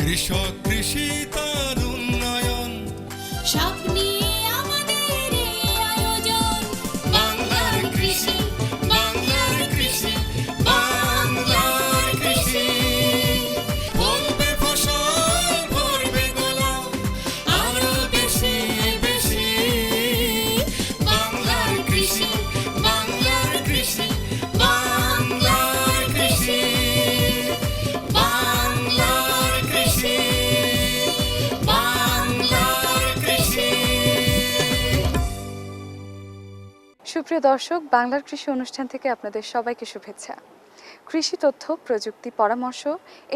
কৃষক কৃষি তার উন্নয়ন, সব নিয়ে আমাদের এই আয়োজন। বাংলার কৃষি, বাংলার কৃষি, বাংলার কৃষি। ফলবে ফসল, ভরবে গোলা, আরো বেশি বেশি। বাংলার কৃষি, বাংলার কৃষি, বাংলার কৃষি, বাংলার কৃষি, বাংলার কৃষি। সুপ্রিয় দর্শক, বাংলার কৃষি অনুষ্ঠান থেকে আপনাদের সবাইকে শুভেচ্ছা। কৃষি তথ্য, প্রযুক্তি, পরামর্শ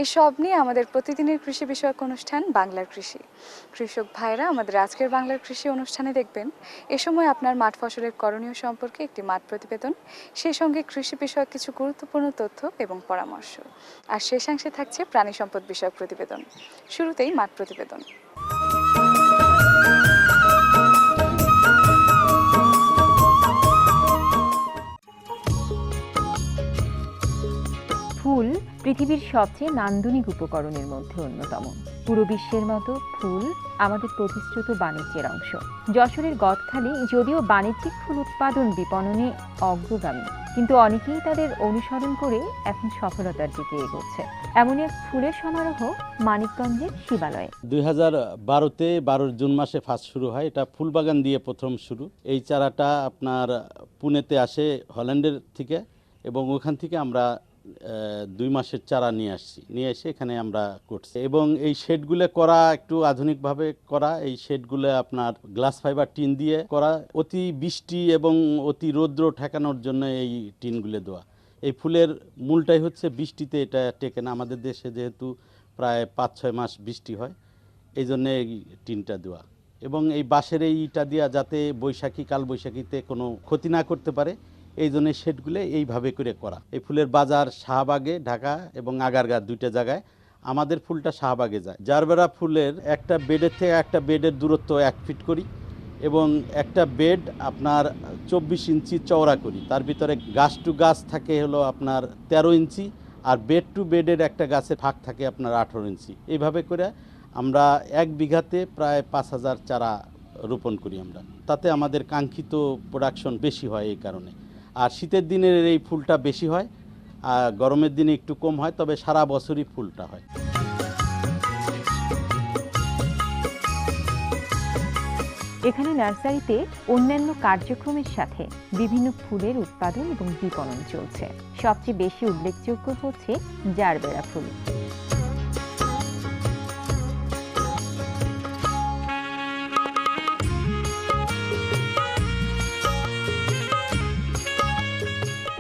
এসব নিয়ে আমাদের প্রতিদিনের কৃষি বিষয়ক অনুষ্ঠান বাংলার কৃষি। কৃষক ভাইরা আমাদের আজকের বাংলার কৃষি অনুষ্ঠানে দেখবেন এ সময় আপনার মাঠ ফসলের করণীয় সম্পর্কে একটি মাঠ প্রতিবেদন, সেই সঙ্গে কৃষি বিষয়ক কিছু গুরুত্বপূর্ণ তথ্য এবং পরামর্শ, আর শেষাংশে থাকছে প্রাণী সম্পদ বিষয়ক প্রতিবেদন। শুরুতেই মাঠ প্রতিবেদন। ফুল পৃথিবীর সবচেয়ে নান্দনিক উপকরণের মধ্যে অন্যতম। পুরো বিশ্বের মতো ফুল আমাদের প্রতিশ্রুত বাণিজ্যের অংশ। যশোরের গদখালি যদিও বাণিজ্যিক ফুল উৎপাদন বিপণনে অগ্রগামী, কিন্তু অনেকেই তাদের অনুসরণ করে এখন সফলতার দিকে এগোচ্ছে। এমনই এক ফুলের সমারোহ মানিকগঞ্জের শিবালয়ে। 2012-তে 12 জুন মাসে ফার্স্ট শুরু হয়। এটা ফুলবাগান দিয়ে প্রথম শুরু। এই চারাটা আপনার পুনেতে আসে হল্যান্ডের থেকে, এবং ওখান থেকে আমরা 2 মাসের চারা নিয়ে আসছি, নিয়ে এসে এখানে আমরা করছি। এবং এই শেডগুলো করা একটু আধুনিকভাবে করা। এই শেডগুলো আপনার গ্লাস ফাইবার টিন দিয়ে করা, অতি বৃষ্টি এবং অতি রৌদ্র ঠেকানোর জন্য এই টিনগুলো দেওয়া। এই ফুলের মূলটাই হচ্ছে বৃষ্টিতে এটা টেকে না। আমাদের দেশে যেহেতু প্রায় 5-6 মাস বৃষ্টি হয়, এই জন্য এই টিনটা দেওয়া। এবং এই বাঁশের এই ইটা দেওয়া যাতে বৈশাখী, কালবৈশাখীতে কোনো ক্ষতি না করতে পারে, এই জন্য শেডগুলো এইভাবে করে করা। এই ফুলের বাজার শাহবাগে, ঢাকা এবং আগারগাঁ 2টা জায়গায়। আমাদের ফুলটা শাহবাগে যায়। জারবেরা ফুলের একটা বেডের থেকে একটা বেডের দূরত্ব 1 ফিট করি, এবং একটা বেড আপনার 24 ইঞ্চি চওড়া করি। তার ভিতরে গাছ টু গাছ থাকে হলো আপনার 13 ইঞ্চি, আর বেড টু বেডের একটা গাছের ফাঁক থাকে আপনার 18 ইঞ্চি। এইভাবে করে আমরা 1 বিঘাতে প্রায় 5000 চারা রোপণ করি আমরা। তাতে আমাদের কাঙ্ক্ষিত প্রোডাকশন বেশি হয় এই কারণে। আর শীতের দিনের এই ফুলটা বেশি হয়, আর গরমের দিনে একটু কম হয়, তবে সারা বছরই ফুলটা হয়। এখানে নার্সারিতে অন্যান্য কার্যক্রমের সাথে বিভিন্ন ফুলের উৎপাদন এবং বিপণন চলছে। সবচেয়ে বেশি উল্লেখযোগ্য হচ্ছে জারবেরা ফুল।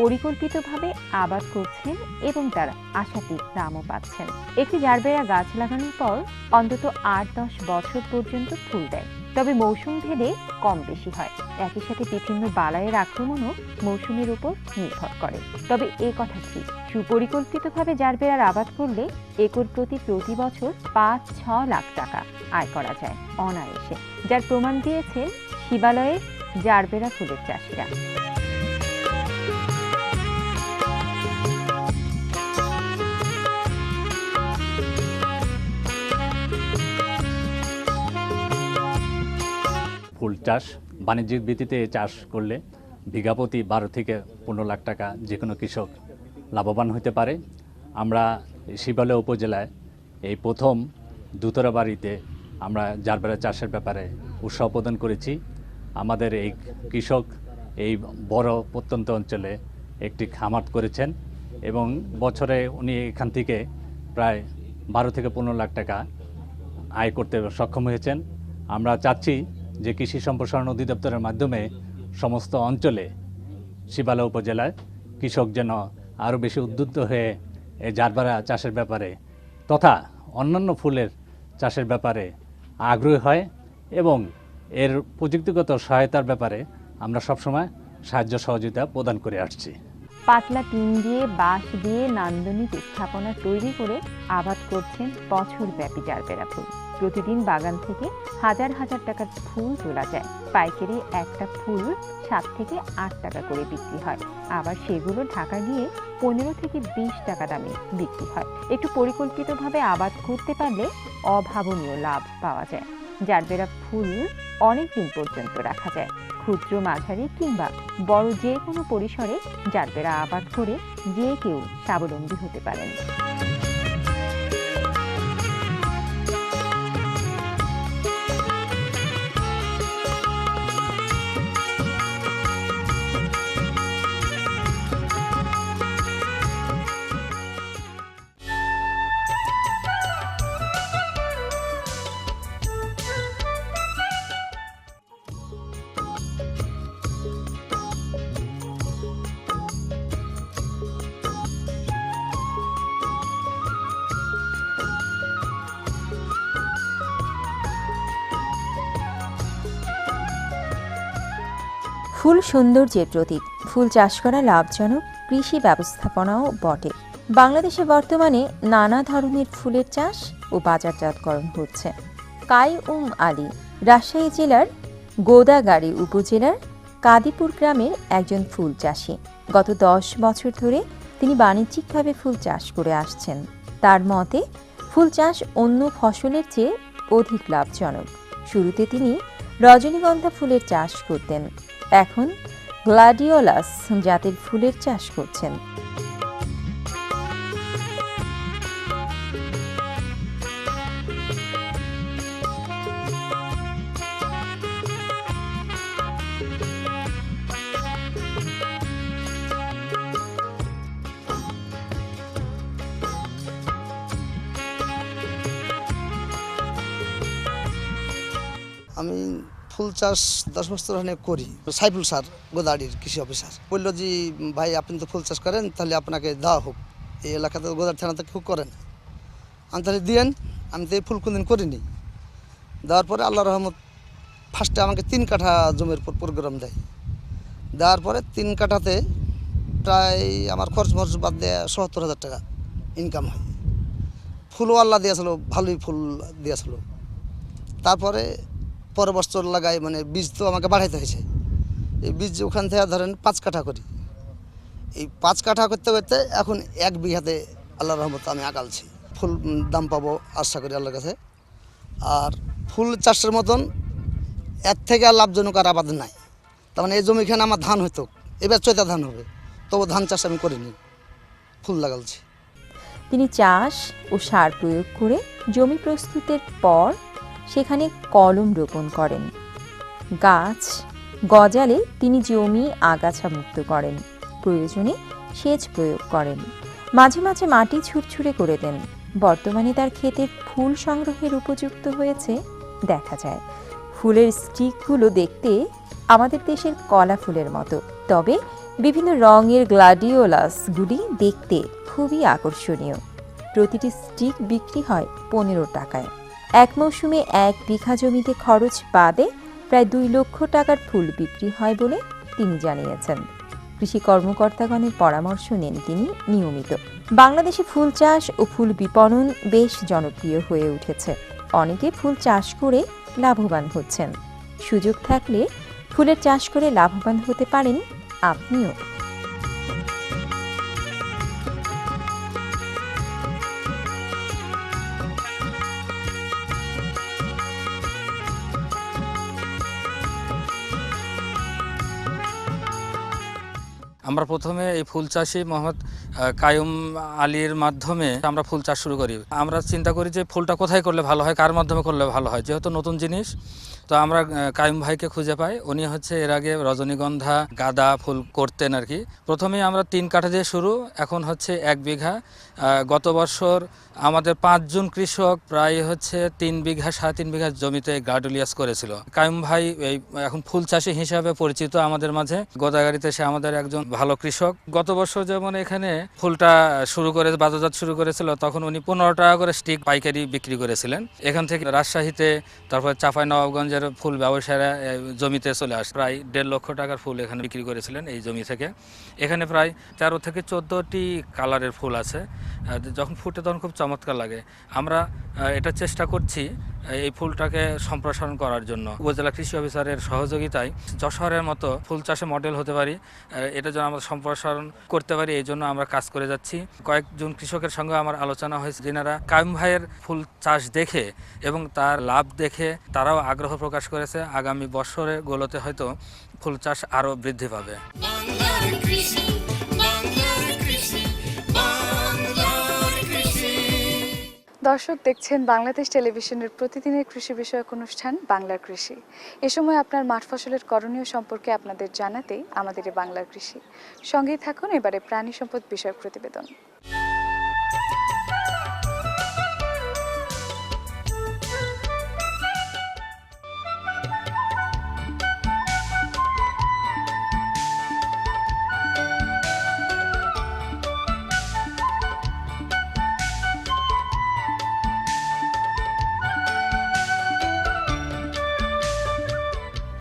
পরিকল্পিতভাবে আবাদ করছেন এবং তারা আশাতীত দামও পাচ্ছেন। একটি জারবেরা গাছ লাগানোর পর অন্তত 8-10 বছর পর্যন্ত ফুল দেয়, তবে মৌসুম ভেদে কম বেশি হয়। একই সাথে বিভিন্ন বালাইয়ের আক্রমণও মৌসুমের উপর নির্ভর করে। তবে এ কথা ঠিক, সুপরিকল্পিতভাবে জারবেরার আবাদ করলে একর প্রতি বছর 5-6 লাখ টাকা আয় করা যায় অনায়াসে, যার প্রমাণ দিয়েছেন শিবালয়ের জারবেরা ফুলের চাষিরা। ফুল চাষ বাণিজ্যিক ভিত্তিতে চাষ করলে বিঘাপতি 12 থেকে 15 লাখ টাকা যে কোনো কৃষক লাভবান হতে পারে। আমরা শিবালয় উপজেলায় এই প্রথম দুতরা বাড়িতে আমরা জারবেরা চাষের ব্যাপারে উৎসাহ প্রদান করেছি। আমাদের এই কৃষক এই বড় প্রত্যন্ত অঞ্চলে একটি খামার করেছেন, এবং বছরে উনি এখান থেকে প্রায় 12 থেকে 15 লাখ টাকা আয় করতে সক্ষম হয়েছেন। আমরা চাচ্ছি যে কৃষি সম্প্রসারণ অধিদপ্তরের মাধ্যমে সমস্ত অঞ্চলে শিবালয় উপজেলায় কৃষক যেন আরও বেশি উদ্বুদ্ধ হয়ে এই জারবেরা চাষের ব্যাপারে তথা অন্যান্য ফুলের চাষের ব্যাপারে আগ্রহী হয়, এবং এর প্রযুক্তিগত সহায়তার ব্যাপারে আমরা সবসময় সাহায্য সহযোগিতা প্রদান করে আসছি। পাতলা টিন দিয়ে, বাঁশ দিয়ে নান্দনিক স্থাপনা তৈরি করে আবাদ করছেন বছরব্যাপী জারবেরা ফুল। প্রতিদিন বাগান থেকে হাজার হাজার টাকার ফুল তোলা যায়। পাইকারি একটা ফুল 7 থেকে 8 টাকা করে বিক্রি হয়, আবার সেগুলো ঢাকা গিয়ে 15 থেকে 20 টাকা দামে বিক্রি হয়। একটু পরিকল্পিতভাবে আবাদ করতে পারলে অভাবনীয় লাভ পাওয়া যায়। জারবেরা ফুল অনেক দিন পর্যন্ত রাখা যায়। ক্ষুদ্র, মাঝারি কিংবা বড় যে কোনো পরিসরে জারবেরা আবাদ করে যে কেউ স্বাবলম্বী হতে পারেন। ফুল সৌন্দর্যের প্রতীক। ফুল চাষ করা লাভজনক কৃষি ব্যবস্থাপনাও বটে। বাংলাদেশে বর্তমানে নানা ধরনের ফুলের চাষ ও বাজারজাতকরণ হচ্ছে। কাইয়ুম আলী রাজশাহী জেলার গোদাগাড়ী উপজেলার কাদিপুর গ্রামের একজন ফুল চাষী। গত 10 বছর ধরে তিনি বাণিজ্যিকভাবে ফুল চাষ করে আসছেন। তার মতে ফুল চাষ অন্য ফসলের চেয়ে অধিক লাভজনক। শুরুতে তিনি রজনীগন্ধা ফুলের চাষ করতেন, এখন গ্লাডিওলাস জাতের ফুলের চাষ করছেন। আমি ফুল চাষ 10 বছর ধরে করি। সাইফুল স্যার গোদাড়ির কৃষি অফিসার বলল যে ভাই আপনি তো ফুল চাষ করেন, তাহলে আপনাকে দেওয়া হোক, এই এলাকাতে গোদাড়ি থানাতে কেউ করেন, আমি তাহলে দিয়েন। আমি তো এই ফুল কোনদিন করিনি। দেওয়ার পরে আল্লাহ রহমত ফার্স্টে আমাকে 3 কাঠা জমির উপর প্রোগ্রাম দেয়। দেওয়ার পরে 3 কাঠাতে প্রায় আমার খরচ মরচ বাদ দিয়ে ৭০,০০০ টাকা ইনকাম হয়। ফুলও আল্লাহ দিয়েছিল, ভালোই ফুল দিয়েছিল। তারপরে পরের বছর লাগাই, মানে বীজ তো আমাকে বাড়াইতে হয়েছে। এই বীজ ওখান থেকে ধরেন 5 কাঠা করি। এই 5 কাঠা করতে করতে এখন 1 বিঘাতে আল্লাহ রহমত আমি আগালছি। ফুল দাম পাবো আশা করি আল্লাহর কাছে। আর ফুল চাষের মতন এর থেকে আর লাভজনক আর আবাদ নাই। তার মানে এই জমিখানে আমার ধান হতো, এবার চৈতা ধান হবে, তবু ধান চাষ আমি করিনি, ফুল লাগালছি। তিনি চাষ ও সার প্রয়োগ করে জমি প্রস্তুতের পর সেখানে কলম রোপণ করেন। গাছ গজালে তিনি জমি আগাছা মুক্ত করেন, প্রয়োজনে সেচ প্রয়োগ করেন, মাঝে মাঝে মাটি ছুটছুড়ে করে দেন। বর্তমানে তার ক্ষেতের ফুল সংগ্রহের উপযুক্ত হয়েছে দেখা যায়। ফুলের স্টিকগুলো দেখতে আমাদের দেশের কলা ফুলের মতো, তবে বিভিন্ন রঙের গ্লাডিওলাসগুলি দেখতে খুবই আকর্ষণীয়। প্রতিটি স্টিক বিক্রি হয় 15 টাকায়। এক মৌসুমে 1 বিঘা জমিতে খরচ বাদে প্রায় 2 লক্ষ টাকার ফুল বিক্রি হয় বলে তিনি জানিয়েছেন। কৃষি কর্মকর্তাগণের পরামর্শ নেন তিনি নিয়মিত। বাংলাদেশে ফুল চাষ ও ফুল বিপণন বেশ জনপ্রিয় হয়ে উঠেছে। অনেকে ফুল চাষ করে লাভবান হচ্ছেন। সুযোগ থাকলে ফুলের চাষ করে লাভবান হতে পারেন আপনিও। আমরা প্রথমে এই ফুল চাষি মোহাম্মদ কাইয়ুম আলীর মাধ্যমে আমরা ফুল চাষ শুরু করি। আমরা চিন্তা করি যে ফুলটা কোথায় করলে ভালো হয়, কার মাধ্যমে করলে ভালো হয়, যেহেতু নতুন জিনিস। তো আমরা কাইয়ুম ভাইকে খুঁজে পাই। উনি হচ্ছে এর আগে রজনীগন্ধা, গাঁদা ফুল করতেন আর কি। প্রথমেই আমরা 3 কাঠা দিয়ে শুরু, এখন হচ্ছে 1 বিঘা। গত বছর আমাদের 5 জন কৃষক প্রায় হচ্ছে 3 বিঘা 3.5 বিঘা জমিতে গ্লাডিওলাস করেছিল। কাইয়ুম ভাই এই এখন ফুল চাষি হিসাবে পরিচিত আমাদের মাঝে। গোদাগাড়িতে সে আমাদের একজন ভালো কৃষক। গত বছর যেমন এখানে ফুলটা শুরু করে বাজারজাত শুরু করেছিল, তখন উনি 15 টাকা করে স্টিক পাইকারি বিক্রি করেছিলেন। এখান থেকে রাজশাহীতে, তারপর চাঁপাইনবাবগঞ্জের ফুল ব্যবসায়ীরা জমিতে চলে আসে। প্রায় 1.5 লক্ষ টাকার ফুল এখানে বিক্রি করেছিলেন এই জমি থেকে। এখানে প্রায় 13 থেকে 14টি কালারের ফুল আছে। যখন ফুটে তখন খুব চমৎকার লাগে। আমরা এটা চেষ্টা করছি এই ফুলটাকে সম্প্রসারণ করার জন্য। উপজেলা কৃষি অফিসারের সহযোগিতায় যশোরের মতো ফুল চাষে মডেল হতে পারি, এটা যেন আমরা সম্প্রসারণ করতে পারি, এই জন্য আমরা কাজ করে যাচ্ছি। কয়েকজন কৃষকের সঙ্গে আমার আলোচনা হয়েছে, যেনারা কায়ুম ভাইয়ের ফুল চাষ দেখে এবং তার লাভ দেখে তারাও আগ্রহ প্রকাশ করেছে। আগামী বছরগুলোতে হয়তো ফুল চাষ আরও বৃদ্ধি পাবে। বাংলার কৃষি, বাংলার কৃষি, বাংলার কৃষি। দর্শক দেখছেন বাংলাদেশ টেলিভিশনের প্রতিদিনের কৃষি বিষয়ক অনুষ্ঠান বাংলার কৃষি। এ সময় আপনার মাঠ ফসলের করণীয় সম্পর্কে আপনাদের জানাতেই আমাদের এই বাংলার কৃষি। সঙ্গেই থাকুন এবারে প্রাণী সম্পদ বিষয়ক প্রতিবেদন।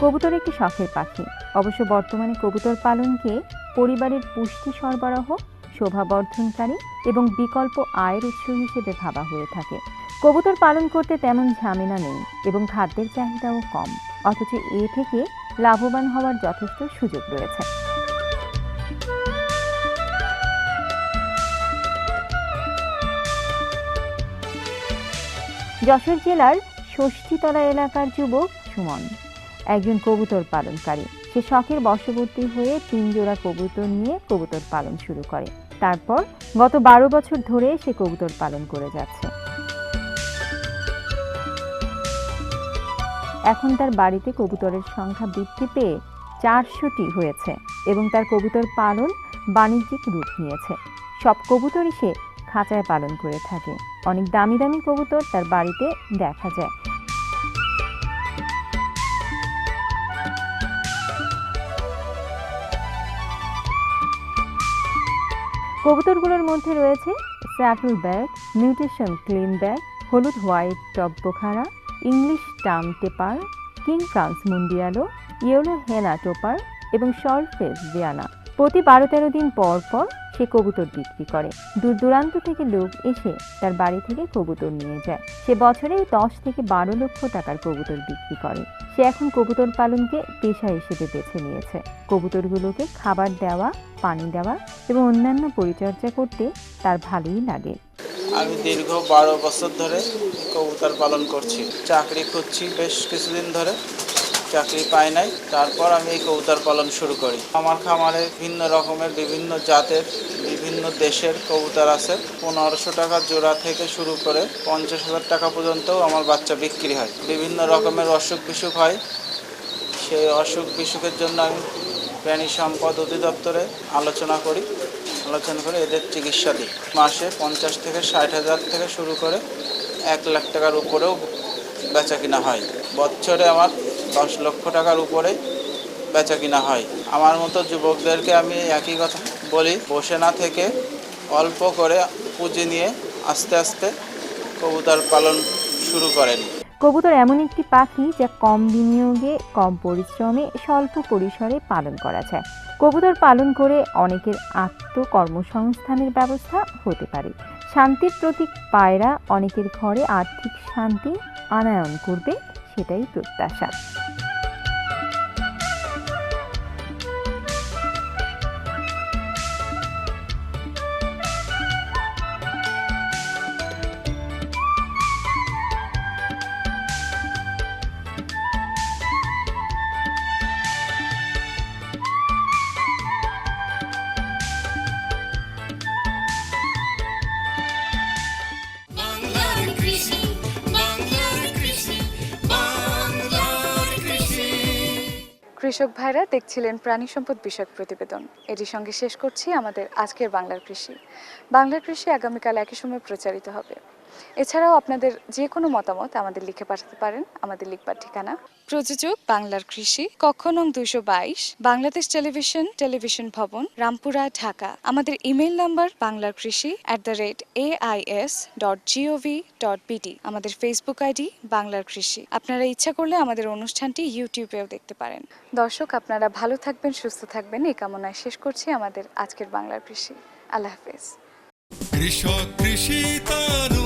কবুতর একটি শখের পাখি। অবশ্য বর্তমানে কবুতর পালনকে পরিবারের পুষ্টি সরবরাহ, শোভাবর্ধনকারী এবং বিকল্প আয়ের উৎস হিসেবে ভাবা হয়ে থাকে। কবুতর পালন করতে তেমন ঝামেলা নেই এবং খাদ্যের চাহিদাও কম, অথচ এ থেকে লাভবান হওয়ার যথেষ্ট সুযোগ রয়েছে। যশোর জেলার ষষ্ঠীতলা এলাকার যুবক সুমন একজন কবুতর পালনকারী। সে শখের বশবর্তী হয়ে 3 জোড়া কবুতর নিয়ে কবুতর পালন শুরু করে। তারপর গত 12 বছর ধরে সে কবুতর পালন করে যাচ্ছে। এখন তার বাড়িতে কবুতরের সংখ্যা বৃদ্ধি পেয়ে 400টি হয়েছে এবং তার কবুতর পালন বাণিজ্যিক রূপ নিয়েছে। সব কবুতরই সে খাঁচায় পালন করে থাকে। অনেক দামি দামি কবুতর তার বাড়িতে দেখা যায়। কবুতরগুলোর মধ্যে রয়েছে subtle bag, mutation clean bag, হলুদ হোয়াইট টপ বোখারা, ইংলিশ টার্ম টেপার, কিং ফ্রান্স মুন্ডিয়ালো, ইয়েলো হেনা টোপার এবং শর্টফেস ভিয়ানা। প্রতি 12-13 দিন পর পর সে কবুতর বিক্রি করে। দূর দূরান্ত থেকে লোক এসে তার বাড়ি থেকে কবুতর নিয়ে যায়। সে বছরে 10 থেকে 12 লক্ষ টাকার কবুতর বিক্রি করে। সে এখন কবুতর পালনকে পেশা হিসেবে বেছে নিয়েছে। কবুতরগুলোকে খাবার দেওয়া, পানি দেওয়া এবং অন্যান্য পরিচর্যা করতে তার ভালোই লাগে। আমি দীর্ঘ 12 বছর ধরে কবুতর পালন করছি। চাকরি খুঁজছি বেশ কিছুদিন ধরে, চাকরি পাই নাই। তারপর আমি এই কবুতর পালন শুরু করি। আমার খামারে ভিন্ন রকমের বিভিন্ন জাতের বিভিন্ন দেশের কবুতর আছে। 1500 টাকা জোড়া থেকে শুরু করে 50,000 টাকা পর্যন্তও আমার বাচ্চা বিক্রি হয়। বিভিন্ন রকমের অসুখ বিসুখ হয়, সেই অসুখ বিসুখের জন্য আমি প্রাণী সম্পদ অধিদপ্তরে আলোচনা করে এদের চিকিৎসা দিই। মাসে 50 থেকে 60,000 থেকে শুরু করে 1 লাখ টাকার উপরেও বেচা কিনা হয়। বছরে আমার 10 লক্ষ টাকার উপরে বেচা কিনা হয়। আমার মতো যুবকদেরকে আমি একই কথা বলি, বসে না থেকে অল্প করে পুঁজি নিয়ে আস্তে আস্তে কবুতর পালন শুরু করেন। কবুতর এমন একটি পাখি যা কম বিনিয়োগে, কম পরিশ্রমে, স্বল্প পরিসরে পালন করা যায়। কবুতর পালন করে অনেকের আত্মকর্মসংস্থানের ব্যবস্থা হতে পারে। শান্তির প্রতীক পায়রা অনেকের ঘরে আর্থিক শান্তি আনায়ন করবে, সেটাই প্রত্যাশা। বাংলার কৃষি, বাংলার কৃষি, বাংলার কৃষি। কৃষক ভাইরা দেখছিলেন প্রাণী সম্পদ বিষয়ক প্রতিবেদন। এটির সঙ্গে শেষ করছি আমাদের আজকের বাংলার কৃষি। বাংলার কৃষি আগামীকাল একই সময় প্রচারিত হবে। এছাড়াও আপনাদের যে কোনো মতামত আমাদের লিখে পাঠাতে পারেন। আমাদের লিখবার ঠিকানা প্রযোজক বাংলার কৃষি, কক্ষ নং 222, বাংলাদেশ টেলিভিশন ভবন, রামপুরা, ঢাকা। আমাদের ইমেইল নাম্বার banglarkrishi@ais.gov.bt। আমাদের ফেসবুক আইডি বাংলার কৃষি। আপনারা ইচ্ছা করলে আমাদের অনুষ্ঠানটি ইউটিউবেও দেখতে পারেন। দর্শক, আপনারা ভালো থাকবেন, সুস্থ থাকবেন, এই কামনায় শেষ করছি আমাদের আজকের বাংলার কৃষি। আল্লাহ হাফেজ। কৃষক কৃষি তার